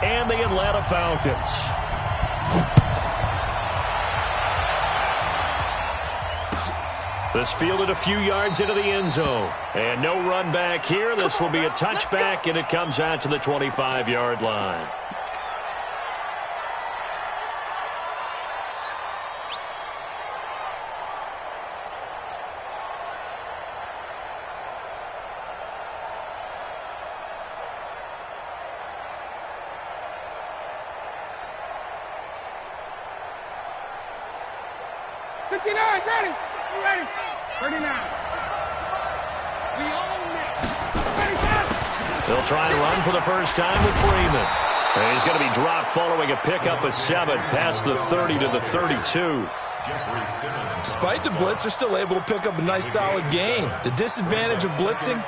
and the Atlanta Falcons. This fielded a few yards into the end zone. And no run back here. This will be a touchback, and it comes out to the 25-yard line. Ready? You ready? 39. We own it. They'll try and run for the first time with Freeman. And he's going to be dropped following a pickup of 7 past the 30 to the 32. Despite the blitz, they're still able to pick up a nice solid gain. The disadvantage of blitzing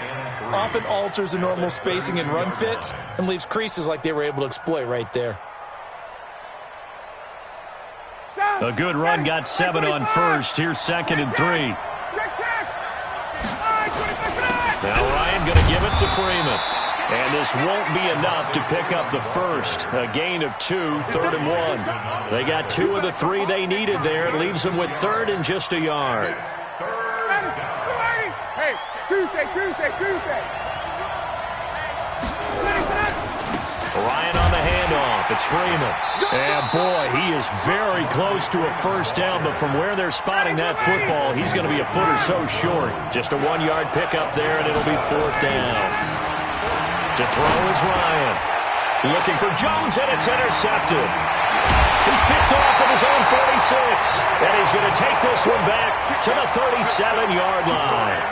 often alters the normal spacing and run fits and leaves creases like they were able to exploit right there. A good run got 7 on first. Here's 2nd and 3. Now Ryan going to give it to Freeman. And this won't be enough to pick up the first. A gain of 2, 3rd and 1. They got 2 of the 3 they needed there. It leaves them with 3rd and just a yard. Hey, Tuesday. Ryan on the handoff. It's Freeman. And, boy, he is very close to a first down, but from where they're spotting that football, he's going to be a foot or so short. Just a 1-yard pickup there, and it'll be 4th down. To throw is Ryan. Looking for Jones, and it's intercepted. He's picked off at his own 46, and he's going to take this one back to the 37-yard line.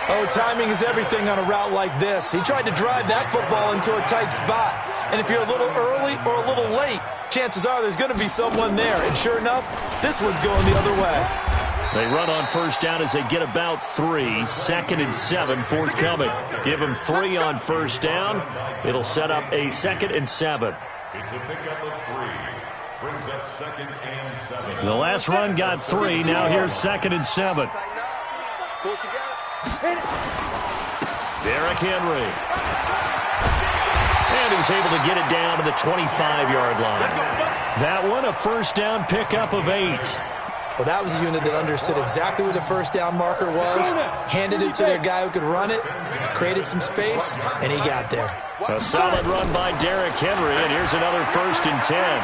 Oh, timing is everything on a route like this. He tried to drive that football into a tight spot. And if you're a little early or a little late, chances are there's going to be someone there. And sure enough, this one's going the other way. They run on first down as they get about 3. 2nd and 7 forthcoming. Give them 3 on first down. It'll set up a 2nd and 7. It's a pickup of 3. Brings up 2nd and 7. The last run got 3. Now here's 2nd and 7. Derrick Henry. And he's able to get it down to the 25-yard line. That one, a first down pickup of 8. Well, that was a unit that understood exactly where the first down marker was, handed it to their guy who could run it, created some space, and he got there. A solid run by Derrick Henry, and here's another 1st and 10.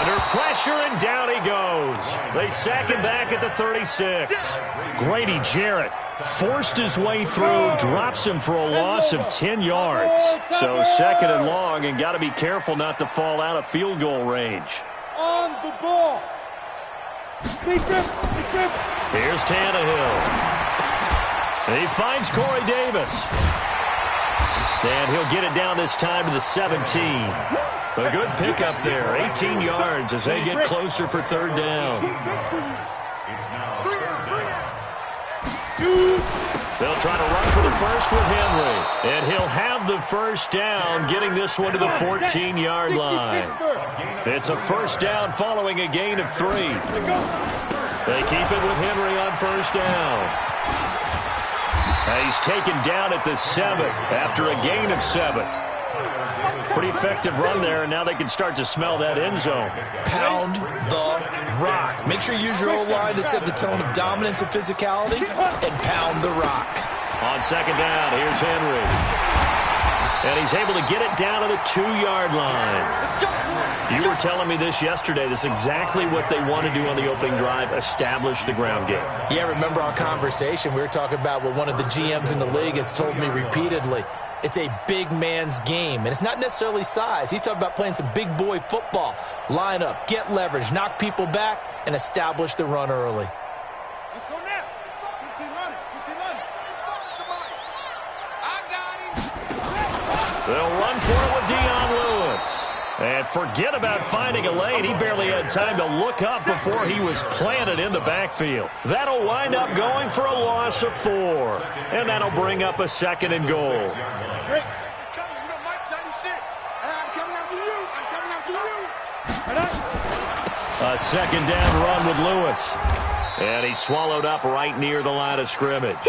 Under pressure, and down he goes. They sack him back at the 36. Grady Jarrett forced his way through, drops him for a loss of 10 yards. So 2nd and long, and got to be careful not to fall out of field goal range. On the ball. Here's Tannehill. He finds Corey Davis. And he'll get it down this time to the 17. A good pickup there, 18 yards as they get closer for 3rd down. They'll try to run for the first with Henry. And he'll have the first down, getting this one to the 14-yard line. It's a first down following a gain of 3. They keep it with Henry on first down. He's taken down at the 7 after a gain of 7. Pretty effective run there, and now they can start to smell that end zone. Pound the rock. Make sure you use your O-line to set the tone of dominance and physicality, and pound the rock. On 2nd down, here's Henry. And he's able to get it down to the 2-yard line. You were telling me this yesterday. This is exactly what they want to do on the opening drive, establish the ground game. Yeah, remember our conversation? We were talking about what one of the GMs in the league has told me repeatedly. It's a big man's game, and it's not necessarily size. He's talking about playing some big boy football. Line up, get leverage, knock people back, and establish the run early. Let's go now. Keep running. I got him. They'll run for it with Dion Lewis. And forget about finding a lane. He barely had time to look up before he was planted in the backfield. That'll wind up going for a loss of 4. And that'll bring up a 2nd and goal. Great. Mike 96. I'm coming after you. A 2nd down run with Lewis. And he's swallowed up right near the line of scrimmage.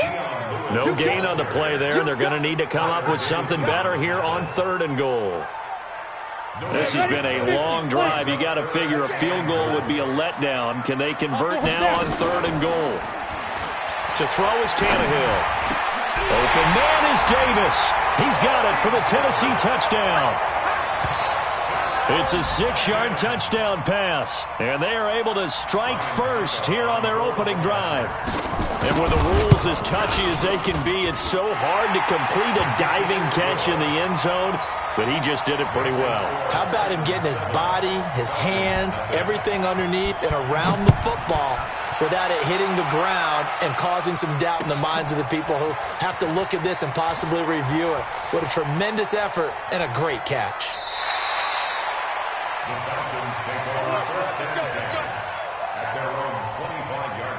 No gain on the play there, and they're going to need to come up with something better here on 3rd and goal. This has been a long drive. You got to figure a field goal would be a letdown. Can they convert now on 3rd and goal? To throw is Tannehill. Open man is Davis. He's got it for the Tennessee touchdown. It's a 6-yard touchdown pass, and they are able to strike first here on their opening drive. And with the rules as touchy as they can be, it's so hard to complete a diving catch in the end zone, but he just did it pretty well. How about him getting his body, his hands, everything underneath and around the football without it hitting the ground and causing some doubt in the minds of the people who have to look at this and possibly review it. What a tremendous effort and a great catch. The Falcons take over 1st and 10 at their own 25-yard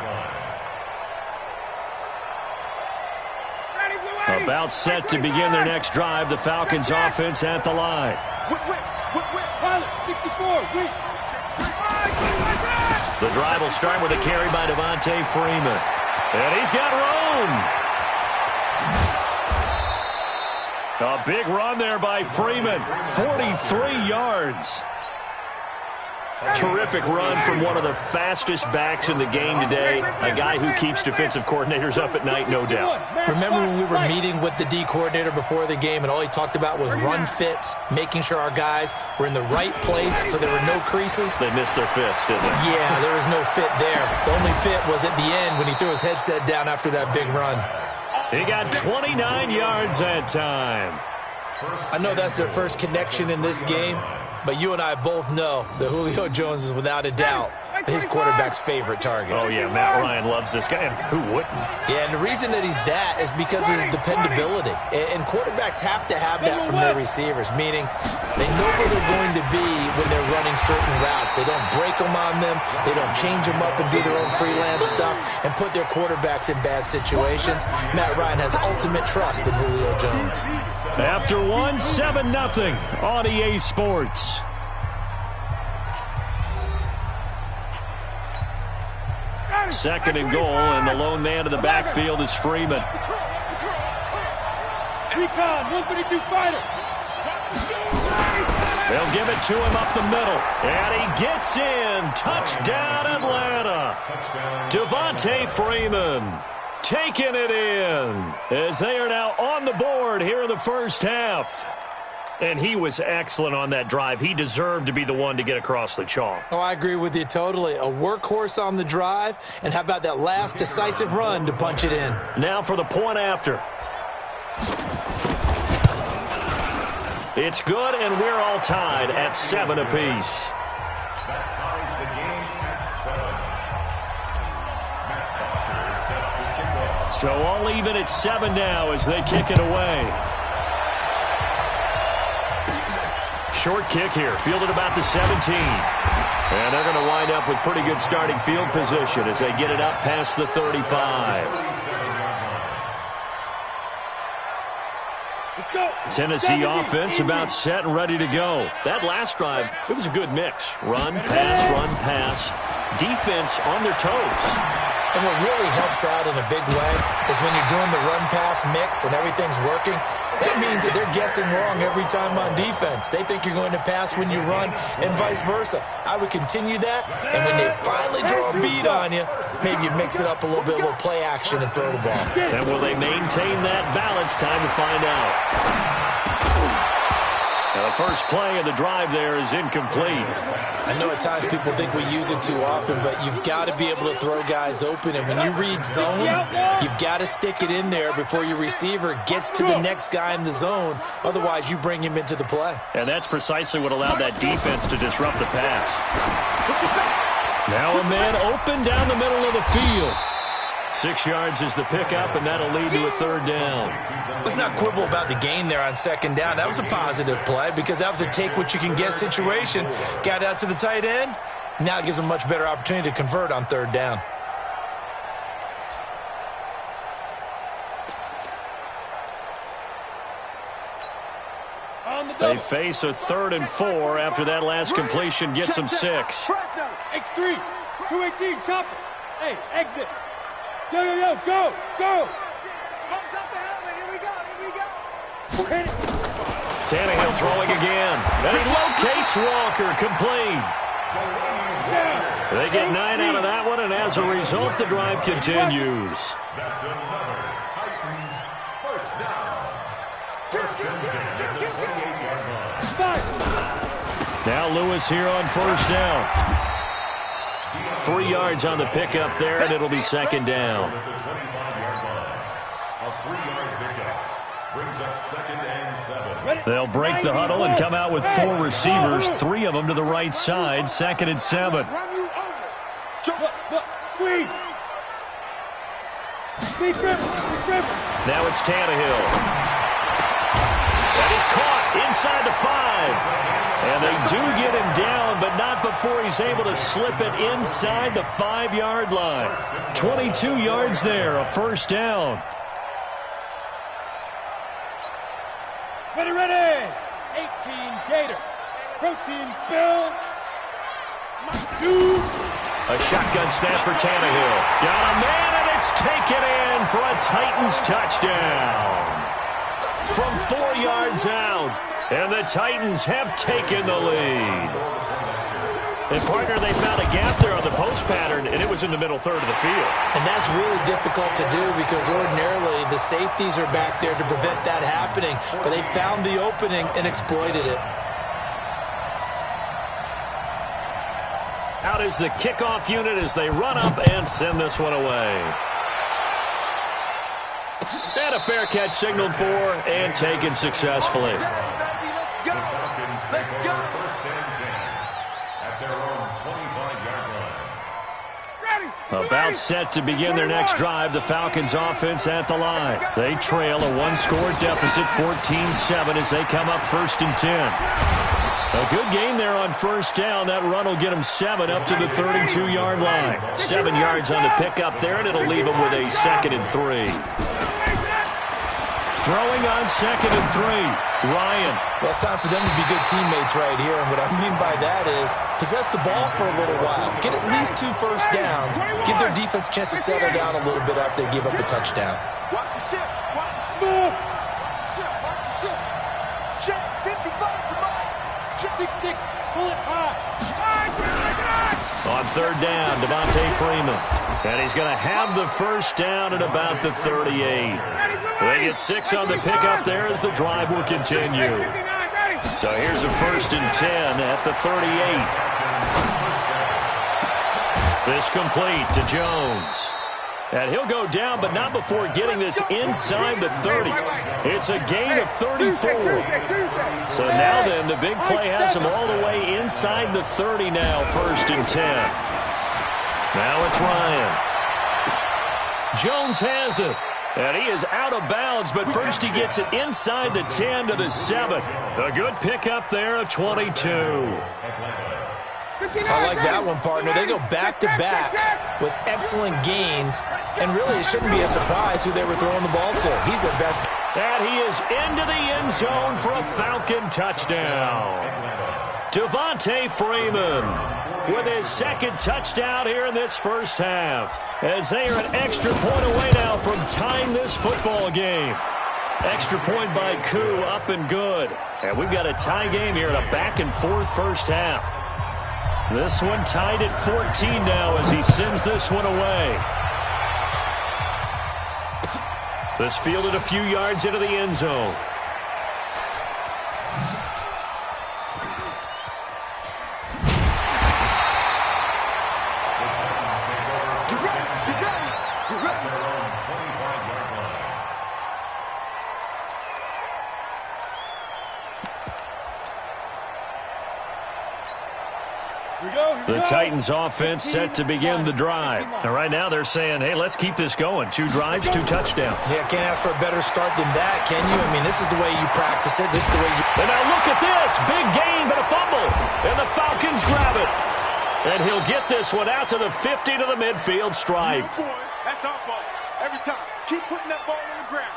line. About set to begin their next drive. The Falcons offense at the line. Pilot, 64, The drive will start with a carry by Devontae Freeman. And he's got room. A big run there by Freeman. 43 yards. Terrific run from one of the fastest backs in the game today. A guy who keeps defensive coordinators up at night, no doubt. Remember when we were meeting with the D coordinator before the game and all he talked about was run fits, making sure our guys were in the right place so there were no creases? They missed their fits, didn't they? Yeah, there was no fit there. The only fit was at the end when he threw his headset down after that big run. He got 29 yards that time. I know that's their first connection in this game, but you and I both know that Julio Jones is without a doubt his quarterback's favorite target. Oh, yeah, Matt Ryan loves this guy, and who wouldn't? Yeah, and the reason that he's that is because of his dependability. And quarterbacks have to have that from their receivers, meaning they know where they're going to be when they're running certain routes. They don't break them on them. They don't change them up and do their own freelance stuff and put their quarterbacks in bad situations. Matt Ryan has ultimate trust in Julio Jones. After 7-0 on EA Sports. Second and goal, and the lone man in the backfield is Freeman. Recon, 132 fighter. They'll give it to him up the middle, and he gets in. Touchdown, Atlanta. Devontae Freeman taking it in as they are now on the board here in the first half. And he was excellent on that drive. He deserved to be the one to get across the chalk. Oh, I agree with you totally. A workhorse on the drive, and how about that last decisive run to punch it in? Now for the point after. It's good, and we're all tied at 7 apiece. That ties the game at 7. Matt Foster is set to kick off. So all even at 7 now as they kick it away. Short kick here, fielded about the 17. And they're going to wind up with pretty good starting field position as they get it up past the 35. Tennessee offense about set and ready to go. That last drive, it was a good mix. Run, pass, defense on their toes. And what really helps out in a big way is when you're doing the run-pass mix and everything's working, that means that they're guessing wrong every time on defense. They think you're going to pass when you run and vice versa. I would continue that, and when they finally draw a beat on you, maybe you mix it up a little bit, a little play action and throw the ball. And will they maintain that balance? Time to find out. Now the first play of the drive there is incomplete. I know at times people think we use it too often, but you've got to be able to throw guys open. And when you read zone, you've got to stick it in there before your receiver gets to the next guy in the zone. Otherwise, you bring him into the play. And that's precisely what allowed that defense to disrupt the pass. Now a man open down the middle of the field. 6 yards is the pickup, and that'll lead to a third down. Let's not quibble about the gain there on second down. That was a positive play because that was a take-what-you-can-get situation. Got out to the tight end. Now it gives them a much better opportunity to convert on third down. They face a 3rd and 4 after that last completion gets them 6. X3, 218, chopper. Hey, exit. Yo, yo, yo, go, go. Hit it. Tannehill throwing again. And he locates Walker, complete. They get 9 out of that one, and as a result, the drive continues. That's another Titans first down. First and 10 at the 28-yard line. Now Lewis here on first down. 3 yards on the pickup there, and it'll be second down. At the 25-yard line. A 3-yard pickup brings up second and 7. They'll break the huddle and come out with 4 receivers, 3 of them to the right side, second and 7. Squeeze. Now it's Tannehill. That is caught inside the 5. And they do get him down, but not before he's able to slip it inside the 5-yard line. 22 yards there, a first down. Ready, ready. 18 Gator. Protein spill. A shotgun snap for Tannehill. Got a man, and it's taken in for a Titans touchdown. From 4 yards out, and the Titans have taken the lead. And, partner, they found a gap there on the post pattern, and it was in the middle third of the field. And that's really difficult to do because ordinarily the safeties are back there to prevent that happening. But they found the opening and exploited it. Out is the kickoff unit as they run up and send this one away. And a fair catch signaled for and taken successfully. About set to begin their next drive, the Falcons offense at the line. They trail a 1-score deficit, 14-7, as they come up first and 10. A good gain there on first down. That run will get them 7 up to the 32-yard line. 7 yards on the pickup there, and it'll leave them with a second and 3. Throwing on second and 3. Ryan. Well, it's time for them to be good teammates right here. And what I mean by that is possess the ball for a little while. Get at least 2 first downs. Give their defense a chance to settle down a little bit after they give up a touchdown. Watch the ship. Watch the smooth. Watch the ship. Watch the ship. Check 55 for Mike. 6-6. Pull it high. On third down, Devontae Freeman. And he's going to have the first down at about the 38. They get 6 on the pickup there as the drive will continue. So here's a first and 10 at the 38. This complete to Jones. And he'll go down, but not before getting this inside the 30. It's a gain of 34. So now then, the big play has him all the way inside the 30 now, first and 10. Now it's Ryan. Jones has it. And he is out of bounds, but first he gets it inside the 10 to the 7. A good pickup there, a 22. I like that one, partner. They go back-to-back with excellent gains, and really it shouldn't be a surprise who they were throwing the ball to. He's their best. And he is into the end zone for a Falcon touchdown. Devontae Freeman with his second touchdown here in this first half, as they are an extra point away now from tying this football game. Extra point by Koo, up and good. And we've got a tie game here in a back-and-forth first half. This one tied at 14 now as he sends this one away. This fielded a few yards into the end zone. The Titans offense set to begin the drive. And right now they're saying, hey, let's keep this going. 2 drives, 2 touchdowns. Yeah, can't ask for a better start than that, can you? I mean, this is the way you practice it. This is the way you... And now look at this. Big gain, but a fumble. And the Falcons grab it. And he'll get this one out to the 50 to the midfield stripe. That's our fault. Every time. Keep putting that ball on the ground.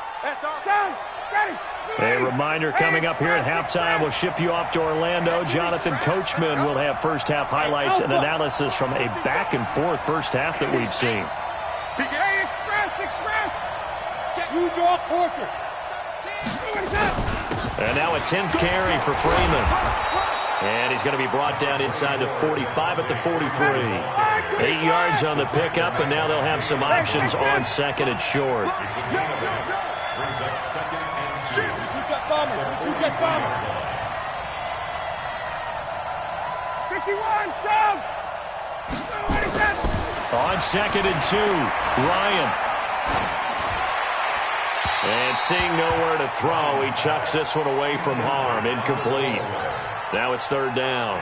A reminder coming up here at halftime, we'll ship you off to Orlando. Jonathan Coachman will have first half highlights and analysis from a back and forth first half that we've seen. And now a 10th carry for Freeman. And he's going to be brought down inside the 45 at the 43. 8 yards on the pickup, and now they'll have some options on second and short. On second and 2, Ryan. And seeing nowhere to throw, he chucks this one away from harm. Incomplete. Now it's third down.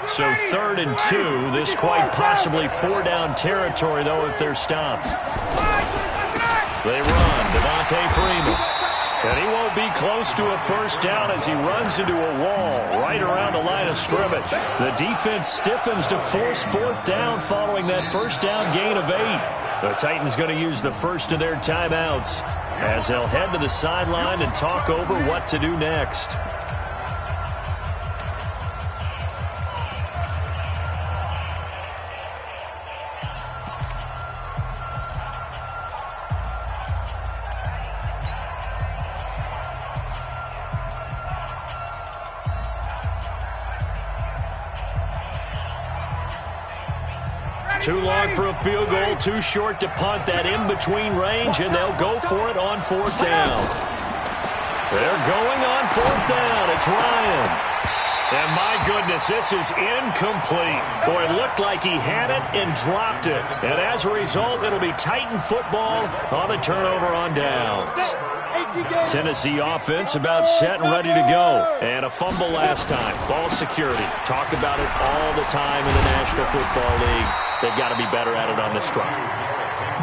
So 3rd and 2. This quite possibly 4-down territory, though, if they're stopped. They run. Devontae Freeman. And he won't be close to a first down as he runs into a wall right around the line of scrimmage. The defense stiffens to force 4th down following that first down gain of 8. The Titans going to use the first of their timeouts as they'll head to the sideline and talk over what to do next. Too long for a field goal, too short to punt. That in-between range, and they'll go for it on 4th down. They're going on 4th down. It's Ryan. And my goodness, this is incomplete. Boy, it looked like he had it and dropped it. And as a result, it'll be Titan football on the turnover on downs. Tennessee offense about set and ready to go. And a fumble last time. Ball security. Talk about it all the time in the National Football League. They've got to be better at it on this drive.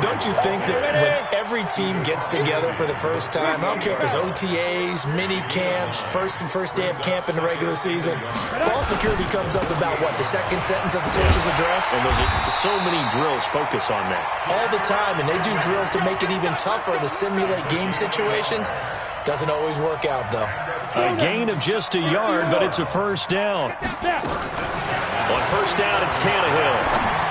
Don't you think that when every team gets together for the first time, I don't care if it's OTAs, mini camps, first day of camp in the regular season, ball security comes up about, what, the second sentence of the coach's address? And there's so many drills focus on that. All the time, and they do drills to make it even tougher to simulate game situations. Doesn't always work out, though. A gain of just a yard, but it's a first down. On first down, it's Tannehill.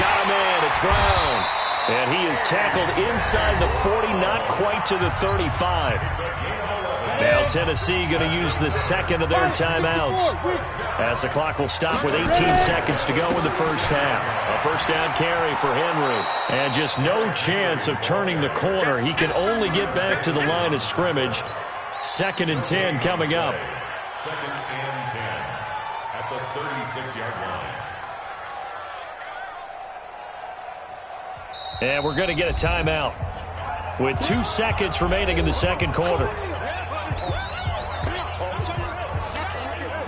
Got a man, it's Brown. And he is tackled inside the 40, not quite to the 35. Now Tennessee going to use the second of their timeouts as the clock will stop with 18 seconds to go in the first half. A first down carry for Henry. And just no chance of turning the corner. He can only get back to the line of scrimmage. 2nd and 10 coming up. 2nd and 10 at the 36-yard line. And we're going to get a timeout with 2 seconds remaining in the second quarter.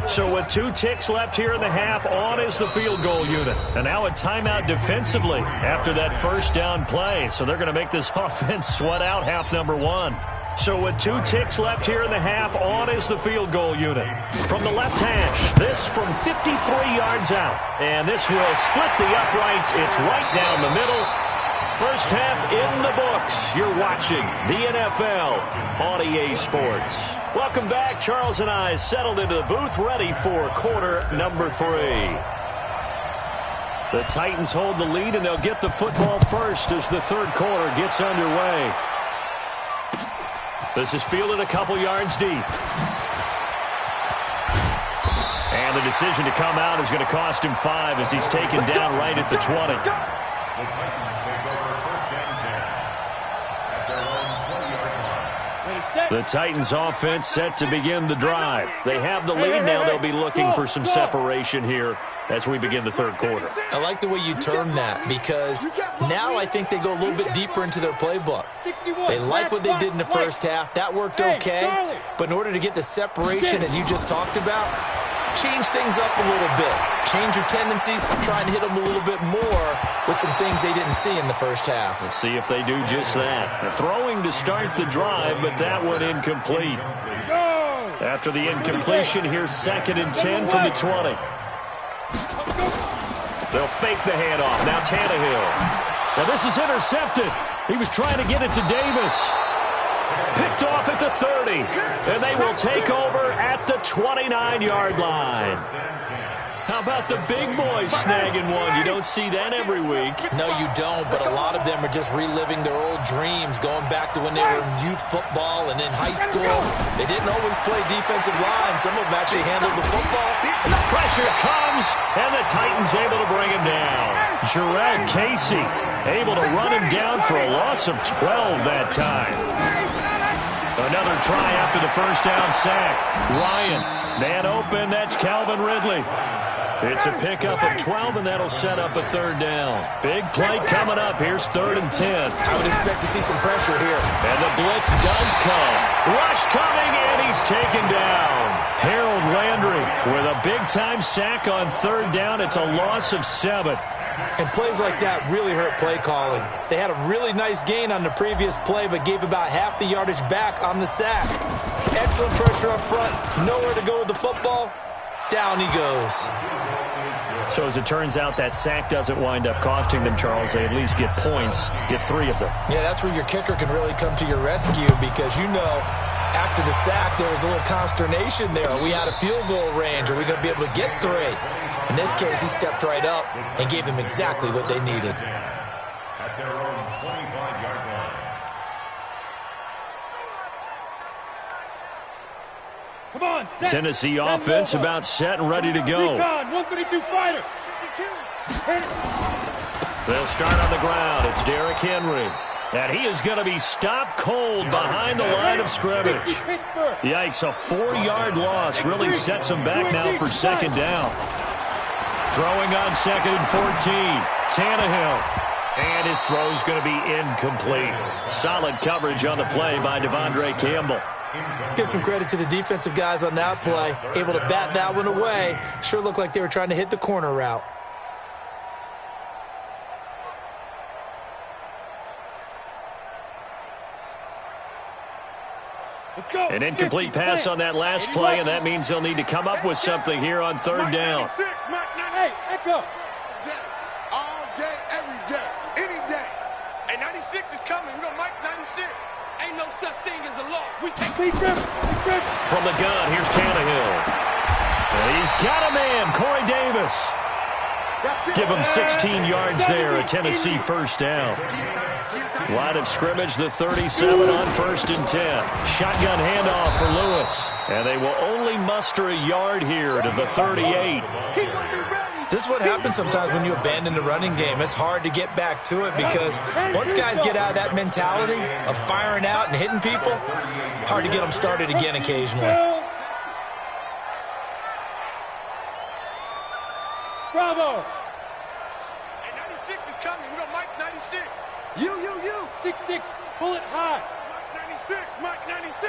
So with 2 ticks left here in the half, on is the field goal unit. And now a timeout defensively after that first down play. So they're going to make this offense sweat out half number 1. So with 2 ticks left here in the half, on is the field goal unit. From the left hash, this from 53 yards out. And this will split the uprights. It's right down the middle. First half in the books. You're watching the NFL on EA Sports. Welcome back. Charles and I settled into the booth, ready for quarter number 3. The Titans hold the lead, and they'll get the football first as the third quarter gets underway. This is fielded a couple yards deep. And the decision to come out is going to cost him 5 as he's taken down right at the 20. The Titans take over 1st and 10 at their own 20-yard line. The Titans offense set to begin the drive. They have the lead now. They'll be looking for some separation here as we begin the third quarter. I like the way you term that, because now I think they go a little bit deeper into their playbook. They like what they did in the first half. That worked okay. But in order to get the separation that you just talked about, change things up a little bit. Change your tendencies, try and hit them a little bit more with some things they didn't see in the first half. Let's see if they do just that. Throwing to start the drive, but that one incomplete. After the incompletion, here's 2nd and 10 from the 20. They'll fake the handoff. Now Tannehill. Now this is intercepted. He was trying to get it to Davis. Picked off at the 30. And they will take over at the 29-yard line. How about the big boys snagging one? You don't see that every week. No, you don't, but a lot of them are just reliving their old dreams, going back to when they were in youth football and in high school. They didn't always play defensive line. Some of them actually handled the football. And the pressure comes, and the Titans able to bring him down. Jarrell Casey able to run him down for a loss of 12 that time. Another try after the first down sack. Ryan, man open, that's Calvin Ridley. It's a pickup of 12, and that'll set up a third down. Big play coming up. Here's 3rd and 10. I would expect to see some pressure here. And the blitz does come. Rush coming, and he's taken down. Harold Landry with a big-time sack on 3rd down. It's a loss of 7. And plays like that really hurt play calling. They had a really nice gain on the previous play, but gave about half the yardage back on the sack. Excellent pressure up front. Nowhere to go with the football. Down he goes. So as it turns out, that sack doesn't wind up costing them, Charles. They at least get points, get 3 of them. Yeah, that's where your kicker can really come to your rescue because, you know, after the sack, there was a little consternation there. Are we out of field goal range? Are we going to be able to get 3? In this case, he stepped right up and gave them exactly what they needed. At their own 25-yard line. Come on, set. Tennessee offense about set and ready to go. 152 fighter. They'll start on the ground. It's Derrick Henry. And he is going to be stopped cold behind the line of scrimmage. Yikes, a 4-yard loss really sets him back now for 2nd down. Throwing on 2nd and 14. Tannehill. And his throw's going to be incomplete. Solid coverage on the play by Devondre Campbell. Let's give some credit to the defensive guys on that play. Able to bat that one away. Sure looked like they were trying to hit the corner route. Let's go. An incomplete pass on that last play, and that means they'll need to come up with something here on 3rd down. Hey, Echo. All day, every day, any day. Hey, 96 is coming. We're going to Mike 96. Ain't no such thing as a loss. We take From the gun, here's Tannehill. And he's got a man, Corey Davis. Give him 16 yards there, a Tennessee 1st down. Line of scrimmage, the 37 on 1st and 10. Shotgun handoff for Lewis. And they will only muster a yard here to the 38. This is what happens sometimes when you abandon the running game. It's hard to get back to it because once guys get out of that mentality of firing out and hitting people, hard to get them started again occasionally. Bravo. Hey, 96 is coming. We're going to Mike 96. You. 6'6", bullet high. Mike 96.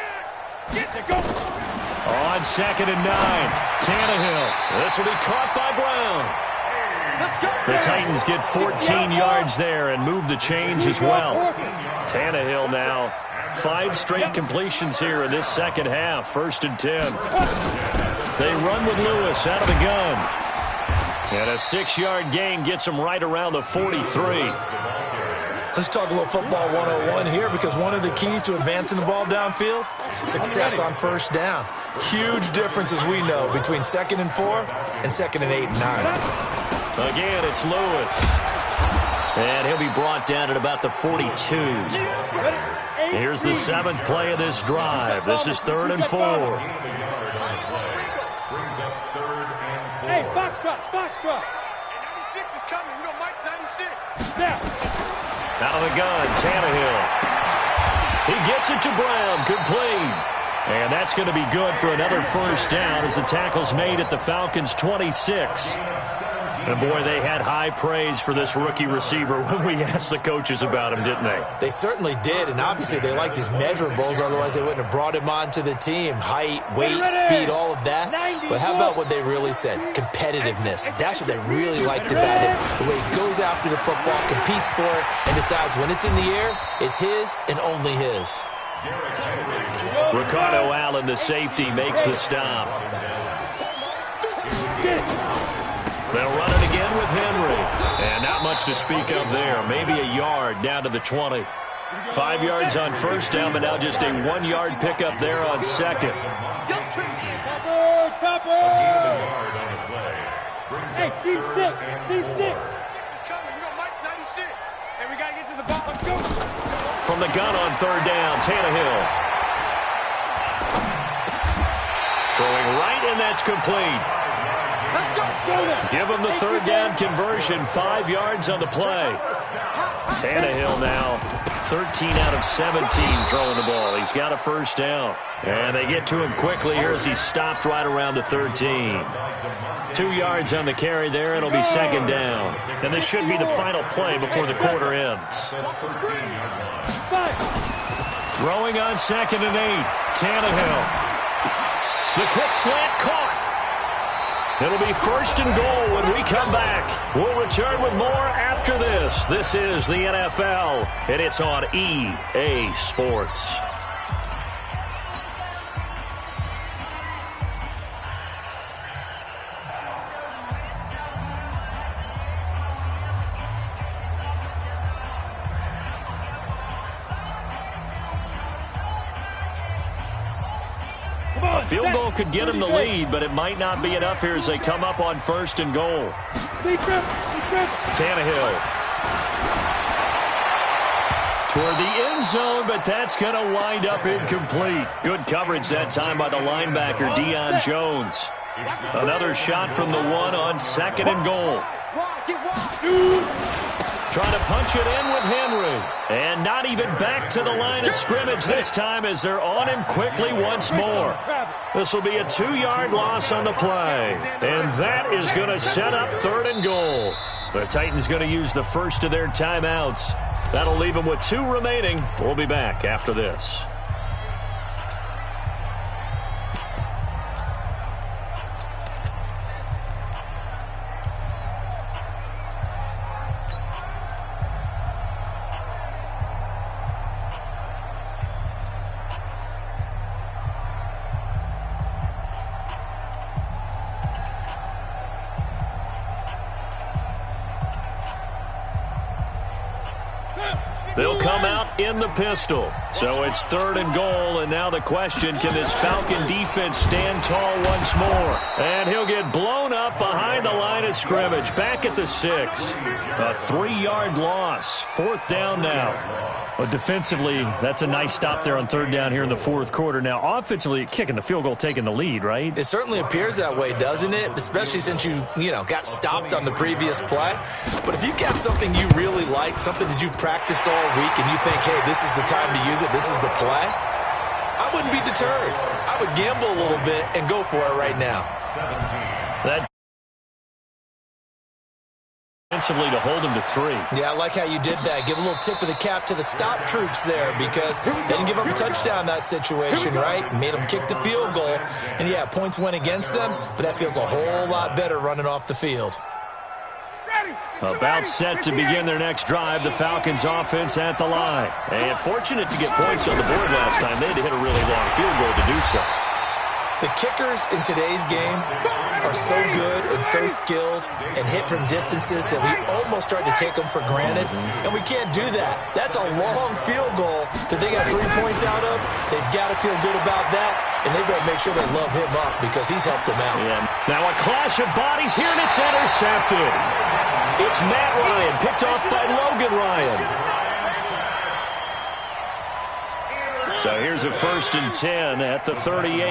Get to go. On 2nd and 9, Tannehill. This will be caught by Brown. The Titans get 14 yards there and move the chains as well. Tannehill now, 5 straight completions here in this 2nd half, 1st and 10. They run with Lewis out of the gun. And a 6-yard gain gets them right around the 43. Let's talk a little football 101 here because one of the keys to advancing the ball downfield, success on 1st down. Huge difference, as we know, between 2nd and 4 and 2nd and 8 and 9. Again, it's Lewis. And he'll be brought down at about the 42. Here's the 7th play of this drive. This is 3rd and 4. Hey, Foxtrot. 96 is coming. We're going to Mike 96. Now. Out of the gun, Tannehill. He gets it to Brown, complete. And that's going to be good for another 1st down as the tackle's made at the Falcons' 26. And boy, they had high praise for this rookie receiver when we asked the coaches about him, didn't they? They certainly did, and obviously they liked his measurables, otherwise they wouldn't have brought him onto the team. Height, weight, speed, all of that. But how about what they really said? Competitiveness. That's what they really liked about him. The way he goes after the football, competes for it, and decides when it's in the air, it's his and only his. Ricardo Allen, the safety, makes the stop. They'll run it again with Henry. And not much to speak of there. Maybe a yard down to the 20. 5 yards on first down, but now just a 1-yard pickup there on second. Topper! Hey, seam 6. Seam 6. It's coming. We got Mike 96. And we got to get to the ball. Let's go. From the gun on third down, Tannehill. Throwing right, and that's complete. Give him the third down conversion, 5 yards on the play. Tannehill now 13 out of 17 throwing the ball. He's got a first down. And they get to him quickly here as he's stopped right around the 13. 2 yards on the carry there. It'll be second down. And this should be the final play before the quarter ends. Throwing on 2nd and 8. Tannehill. The quick slant caught. It'll be first and goal when we come back. We'll return with more after this. This is the NFL, and it's on EA Sports. A field goal could get him the lead, but it might not be enough here as they come up on first and goal. Tannehill toward the end zone, but that's going to wind up incomplete. Good coverage that time by the linebacker, Deion Jones. Another shot from the 1 on 2nd and goal. Trying to punch it in with Henry. And not even back to the line of scrimmage this time as they're on him quickly once more. This will be a 2-yard loss on the play. And that is going to set up 3rd and goal. The Titans going to use the first of their timeouts. That'll leave them with 2 remaining. We'll be back after this. They'll come out in the pistol. So it's 3rd and goal, and now the question, can this Falcon defense stand tall once more? And he'll get blown up behind the line of scrimmage, back at the 6. A 3-yard loss, 4th down now. Well, defensively, that's a nice stop there on 3rd down here in the 4th quarter. Now, offensively, kicking the field goal, taking the lead, right? It certainly appears that way, doesn't it? Especially since you got stopped on the previous play. But if you've got something you really like, something that you've practiced all week, and you think, hey, this is the time to use it, this is the play, I wouldn't be deterred. I would gamble a little bit and go for it right now. That defensively to hold him to 3. Yeah, I like how you did that. Give a little tip of the cap to the stop troops there because they didn't give up a touchdown in that situation, right? Made them kick the field goal. And, yeah, points went against them, but that feels a whole lot better running off the field. About set to begin their next drive, the Falcons offense at the line. And fortunate to get points on the board last time. They had to hit a really long field goal to do so. The kickers in today's game are so good and so skilled and hit from distances that we almost start to take them for granted, and we can't do that. That's a long field goal that they got 3 points out of. They've got to feel good about that, and they've got to make sure they love him up because he's helped them out. Yeah. Now a clash of bodies here, and it's intercepted. It's Matt Ryan, picked off by Logan Ryan. So here's a 1st and 10 at the 38.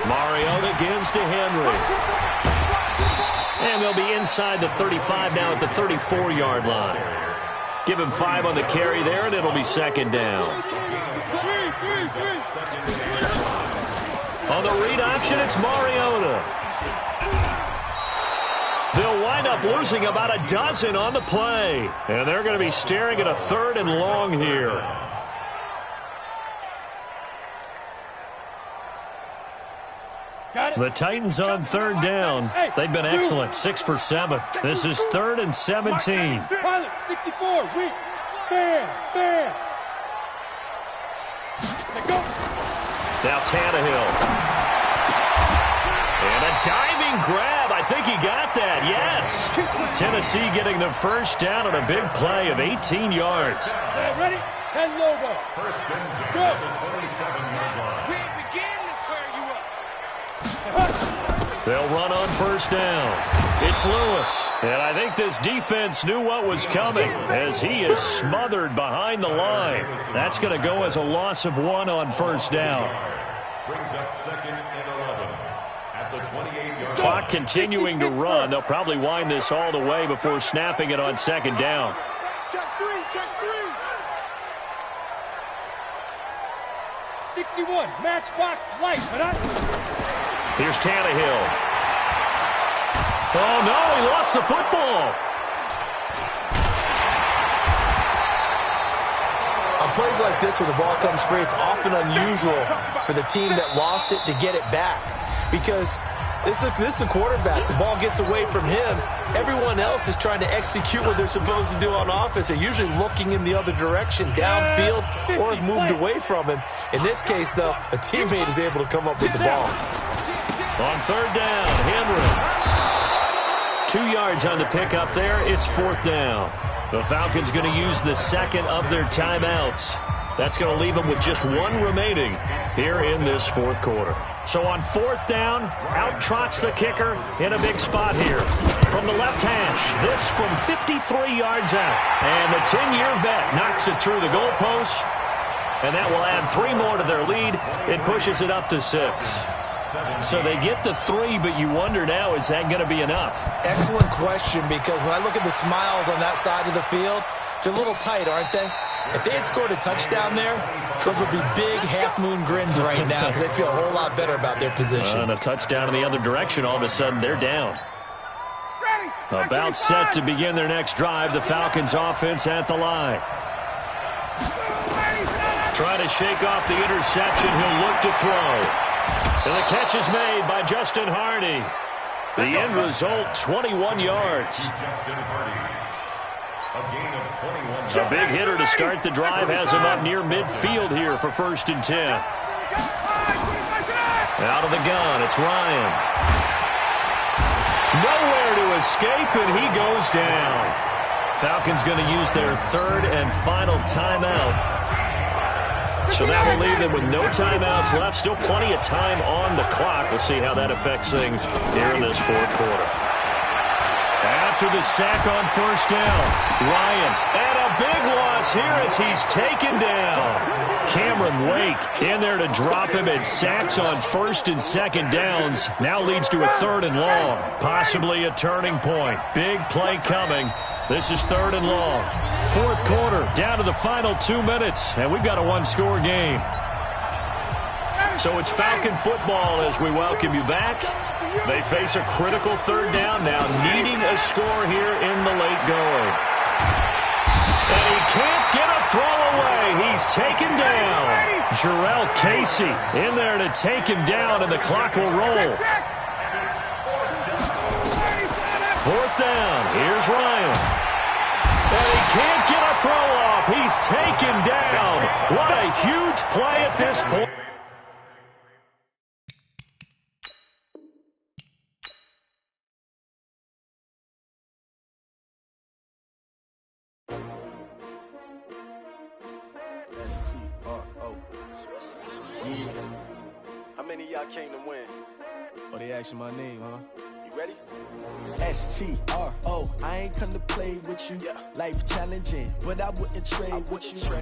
Mariota gives to Henry. And they'll be inside the 35 now at the 34-yard line. Give him 5 on the carry there, and it'll be 2nd down. On the read option, it's Mariota. They'll wind up losing about a dozen on the play. And they're going to be staring at a 3rd and long here. The Titans on 3rd down. They've been excellent, 6 for 7. This is 3rd and 17. Pilot, 64, weak. Bam. Go. Now Tannehill. And a diving Diving grab. I think he got that. Yes. Tennessee getting the first down on a big play of 18 yards. Ready? 10 logo. First and 10 Go. at the 27-yard line. We ain't beginning to tear you up. They'll run on first down. It's Lewis. And I think this defense knew what was coming as he is smothered behind the line. That's going to go as a loss of 1 on first down. Brings up 2nd and 11 at the 28-yard Clock line. continuing to run. They'll probably wind this all the way before snapping it on second down. Check 3, check 3. 61, matchbox light. Here's Tannehill. Oh, no, he lost the football. On plays like this where the ball comes free, it's often unusual for the team that lost it to get it back. Because this is the quarterback. The ball gets away from him. Everyone else is trying to execute what they're supposed to do on offense. They're usually looking in the other direction, downfield, or have moved away from him. In this case, though, a teammate is able to come up with the ball. On third down, Henry. 2 yards on the pickup there. It's fourth down. The Falcons going to use the second of their timeouts. That's going to leave them with just 1 remaining here in this fourth quarter. So on fourth down, out trots the kicker in a big spot here. From the left hash, this from 53 yards out. And the 10-year vet knocks it through the goalpost. And that will add 3 more to their lead. It pushes it up to 6. So they get the 3, but you wonder now, is that going to be enough? Excellent question, because when I look at the smiles on that side of the field, they're a little tight, aren't they? If they had scored a touchdown there, those would be big half-moon grins right now because they feel a whole lot better about their position. And a touchdown in the other direction, all of a sudden they're down. About set to begin their next drive, the Falcons offense at the line. Trying to shake off the interception, he'll look to throw. And the catch is made by Justin Hardy. The end result, 21 yards. Justin Hardy. A gain of 21. A big hitter to start the drive has him up near midfield here for first and 10. Out of the gun, it's Ryan. Nowhere to escape, and he goes down. Falcons going to use their third and final timeout. So that will leave them with no timeouts left. Still plenty of time on the clock. We'll see how that affects things here in this fourth quarter. After the sack on first down, Ryan. And a big loss here as he's taken down. Cameron Wake in there to drop him, and sacks on first and second downs. Now leads to a third and long. Possibly a turning point. Big play coming. This is third and long. Fourth quarter, down to the final 2 minutes, and we've got a 1-score game. So it's Falcon football as we welcome you back. They face a critical third down now, needing a score here in the late going. And he can't get a throw away. He's taken down. Jarrell Casey in there to take him down, and the clock will roll. Fourth down. Here's Ryan. And he can't get a throw off. He's taken down. What a huge play at this point. How many of y'all came to win? Oh, they asking my name, huh? You ready? STRO, I ain't come to play with you. Yeah. Life challenging, but I wouldn't trade with you.